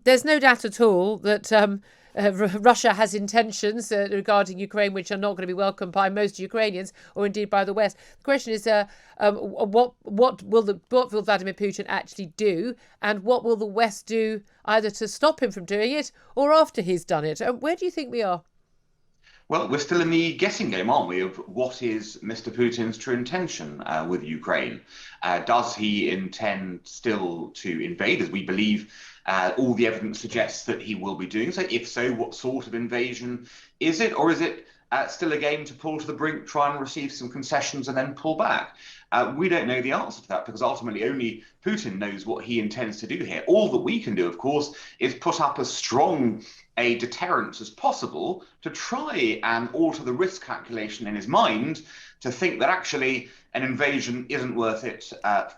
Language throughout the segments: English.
there's no doubt at all that Russia has intentions regarding Ukraine which are not going to be welcomed by most Ukrainians, or indeed by the West. The question is, what will Vladimir Putin actually do, and what will the West do either to stop him from doing it or after he's done it? Where do you think we are? Well, we're still in the guessing game, aren't we, of what is Mr. Putin's true intention with Ukraine? Does he intend still to invade, as we believe all the evidence suggests that he will be doing so? If so, what sort of invasion is it? Or is it still a game to pull to the brink, try and receive some concessions and then pull back? We don't know the answer to that, because ultimately only Putin knows what he intends to do here. All that we can do, of course, is put up as strong a deterrence as possible to try and alter the risk calculation in his mind to think that actually an invasion isn't worth it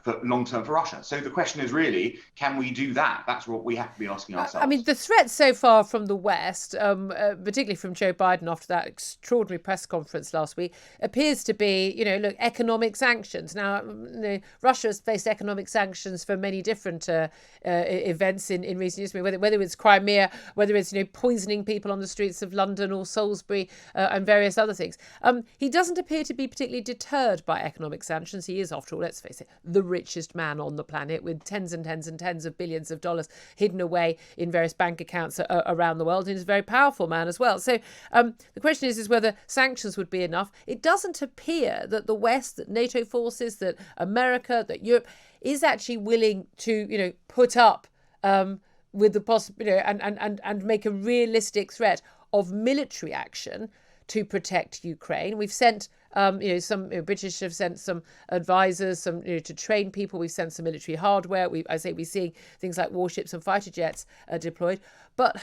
for long term for Russia. So the question is really, can we do that? That's what we have to be asking ourselves. I mean, the threat so far from the West, particularly from Joe Biden after that extraordinary press conference last week, appears to be, look, economic sanctions. Now, Russia has faced economic sanctions for many different events in recent years, whether it's Crimea, whether it's, poisoning people on the streets of London or Salisbury and various other things. He doesn't appear to be particularly deterred by economic sanctions. He is, after all, let's face it, the richest man on the planet, with tens and tens and tens of billions of dollars hidden away in various bank accounts around the world. And he's a very powerful man as well. So the question is whether sanctions would be enough. It doesn't appear that the West, that NATO forces, that America, that Europe is actually willing to, put up with the possibility and make a realistic threat of military action to protect Ukraine. We've sent, some British have sent some advisors, to train people. We've sent some military hardware. We're seeing things like warships and fighter jets deployed. But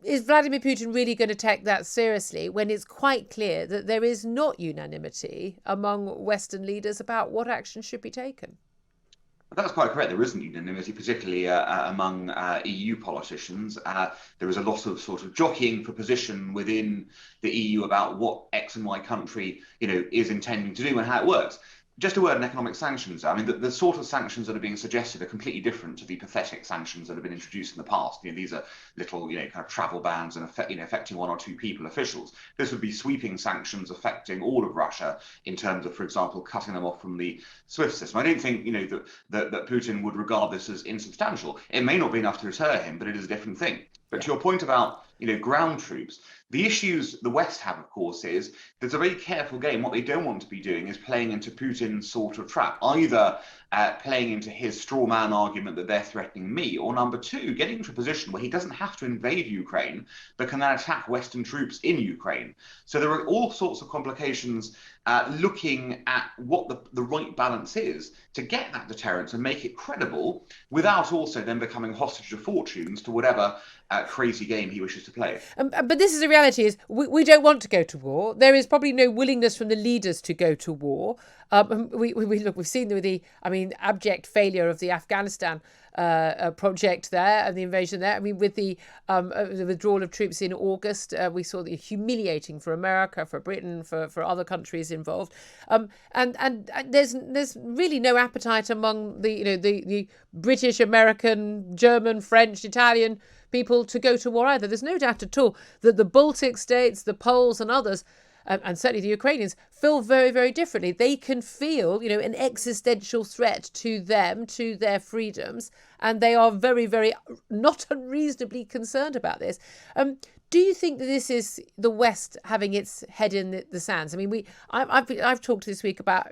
is Vladimir Putin really going to take that seriously when it's quite clear that there is not unanimity among Western leaders about what action should be taken? That's quite correct. There isn't unanimity, particularly among EU politicians. There is a lot of sort of jockeying for position within the EU about what X and Y country, is intending to do and how it works. Just a word on economic sanctions. I mean, the sort of sanctions that are being suggested are completely different to the pathetic sanctions that have been introduced in the past. These are little, kind of travel bans and affecting one or two people, officials. This would be sweeping sanctions affecting all of Russia in terms of, for example, cutting them off from the SWIFT system. I don't think, that Putin would regard this as insubstantial. It may not be enough to deter him, but it is a different thing. But to your point about, ground troops, the issues the West have, of course, is there's a very careful game. What they don't want to be doing is playing into Putin's sort of trap, either playing into his straw man argument that they're threatening me, or number two, getting into a position where he doesn't have to invade Ukraine, but can then attack Western troops in Ukraine. So there are all sorts of complications looking at what the right balance is to get that deterrence and make it credible without also then becoming hostage of fortunes to whatever crazy game he wishes to play. But this is the reality: is we don't want to go to war. There is probably no willingness from the leaders to go to war. We've seen the abject failure of the Afghanistan project there and the invasion there. I mean, with the withdrawal of troops in August, we saw the humiliating for America, for Britain, for other countries involved. And there's really no appetite among the British, American, German, French, Italian people to go to war either. There's no doubt at all that the Baltic states, the Poles and others, and certainly the Ukrainians, feel very, very differently. They can feel, an existential threat to them, to their freedoms, and they are very, very not unreasonably concerned about this. Do you think that this is the West having its head in the sands? I mean, I've talked this week about,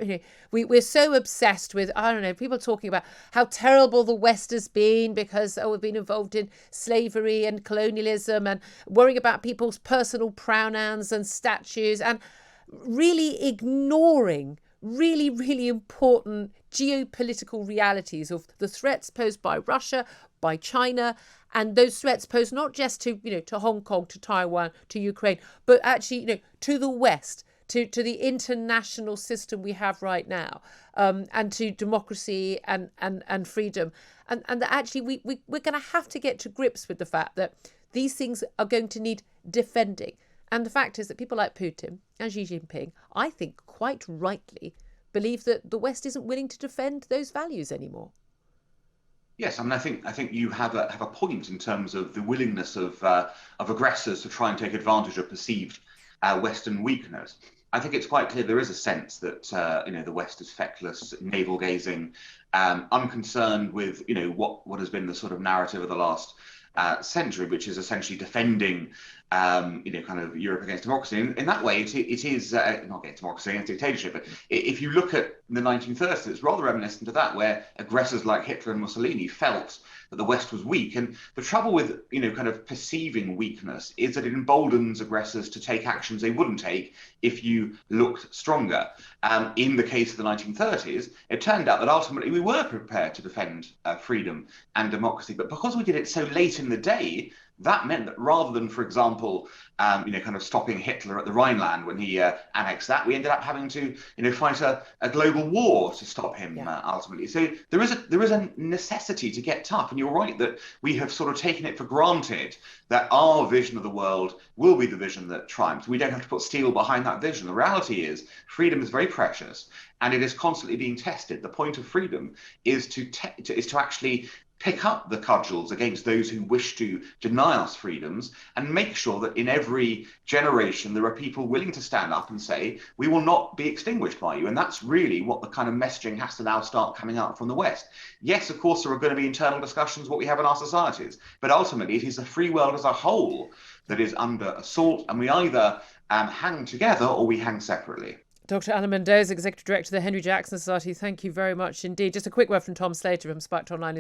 we're so obsessed with, people talking about how terrible the West has been because, we've been involved in slavery and colonialism and worrying about people's personal pronouns and statues and really ignoring really, really important geopolitical realities of the threats posed by Russia, by China, and those threats posed not just to Hong Kong, to Taiwan, to Ukraine, but actually to the West, to the international system we have right now, and to democracy and freedom, and that actually we're going to have to get to grips with the fact that these things are going to need defending. And the fact is that people like Putin and Xi Jinping, I think quite rightly, believe that the West isn't willing to defend those values anymore. Yes, I mean, I think you have a point in terms of the willingness of aggressors to try and take advantage of perceived Western weakness. I think it's quite clear there is a sense that the West is feckless, navel gazing, unconcerned with what has been the sort of narrative of the last century, which is essentially defending kind of Europe against democracy. In that way, it is not against democracy, against dictatorship. But if you look at the 1930s, it's rather reminiscent of that, where aggressors like Hitler and Mussolini felt that the West was weak. And the trouble with kind of perceiving weakness is that it emboldens aggressors to take actions they wouldn't take if you looked stronger. In the case of the 1930s, it turned out that ultimately we were prepared to defend freedom and democracy, but because we did it so late in the day, that meant that rather than, for example, kind of stopping Hitler at the Rhineland when he annexed that, we ended up having to, fight a global war to stop him ultimately. So there is a necessity to get tough, and you're right that we have sort of taken it for granted that our vision of the world will be the vision that triumphs. We don't have to put steel behind that vision. The reality is, freedom is very precious, and it is constantly being tested. The point of freedom is to actually pick up the cudgels against those who wish to deny us freedoms, and make sure that in every generation there are people willing to stand up and say, we will not be extinguished by you. And that's really what the kind of messaging has to now start coming out from the West. Yes, of course, there are going to be internal discussions, what we have in our societies, but ultimately it is the free world as a whole that is under assault, and we either hang together or we hang separately. Dr. Alan Mendoza, Executive Director of the Henry Jackson Society, thank you very much indeed. Just a quick word from Tom Slater from Spiked Online.